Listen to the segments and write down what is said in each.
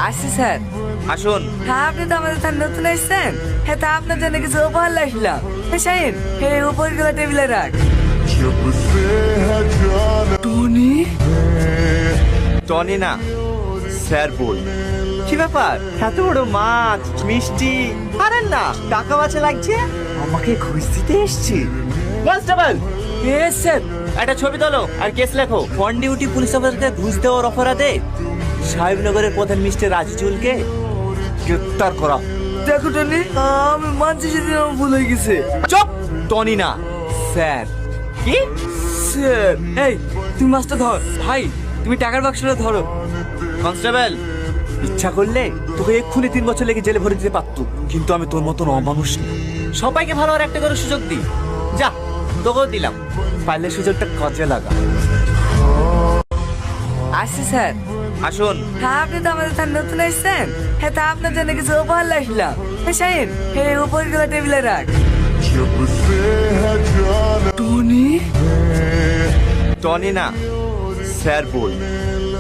আসছি স্যার। আসুন। হ্যাঁ, আপনি তো আমাদের থানা নতুন এসেছেন। হ্যাঁ, তা আপনার জন্য কিছু উপহার আসলাম। হ্যাঁ শাহিন, এই উপহারগুলো টেবিলে রাখ। টনি? টনি না, স্যার বল। কি ব্যাপার, এত বড় মাছ মিষ্টি? আরে না, টাকা বাঁচা লাগছে। আমাকে ঘুষ দিতে এসছি। Constable, yes sir. একটা ছবি তোলো আর কেস লেখো। অন ডিউটি পুলিশ অফিসারকে ঘুষ দেওয়ার অপরাধে সাহেবনগরের প্রধান মিস্টার রাজিজুলকে গ্রেপ্তার করা। দেখো টনি, আমি মানছি সেদিন আমার ভুল হয়ে গেছে। চুপ! টনি না, স্যার। কি? স্যার, এই তুমি মাছটা ধর। ভাই, তুমি টাকার বাক্সটা ধরো। কনস্টেবল, ইচ্ছা করলে তোকে এক্ষুনি 3 বছর লেগে জেলে ভরে দিতে পারতো, কিন্তু আমি তোর মতন অমানুষ না। সবাইকে ভালো আর একটা করে সুযোগ দিই। যা, তোকেও দিলাম, পারলে সুযোগটা কাজে লাগা। আসছি স্যার। আসুন। হ্যাঁ, আপনি তো আমাদের থানা নতুন এসেছেন। হ্যাঁ, তা আপনার জন্য কিছু উপহার আসলাম। হ্যাঁ শাহিন, এই উপহারগুলো টেবিলে রাখ। টনি? টনি না, স্যার বল।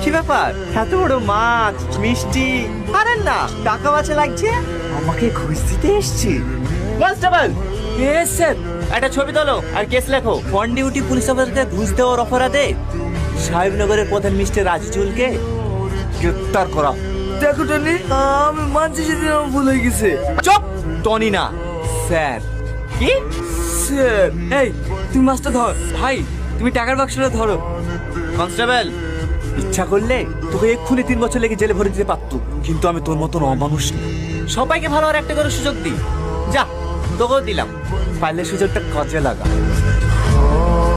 কি ব্যাপার, এত বড় মাছ মিষ্টি? আরে না, টাকা বাঁচা লাগছে। আমাকে ঘুষ দিতে এসছি। Constable, yes sir. একটা ছবি তোলো আর কেস লেখো। অন ডিউটি পুলিশ অফিসারকে ঘুষ দেওয়ার অপরাধে সাহেবনগরের প্রধান মিস্টার রাজিজুলকে গ্রেপ্তার করা। দেখো টনি, আমি মানছি সেদিন আমার ভুল হয়ে গেছে। চুপ! টনি না, স্যার। কি? স্যার, এই তুমি মাছটা ধর। ভাই, তুমি টাকার বাক্সটা ধরো। কনস্টেবল, ইচ্ছা করলে তোকে এক্ষুনি 3 বছর লেগে জেলে ভরে দিতে পারতো, কিন্তু আমি তোর মতন অমানুষ না। সবাইকে ভালো আর একটা করে সুযোগ দিই। যা, তোকেও দিলাম, পারলে সুযোগটা কাজে লাগা।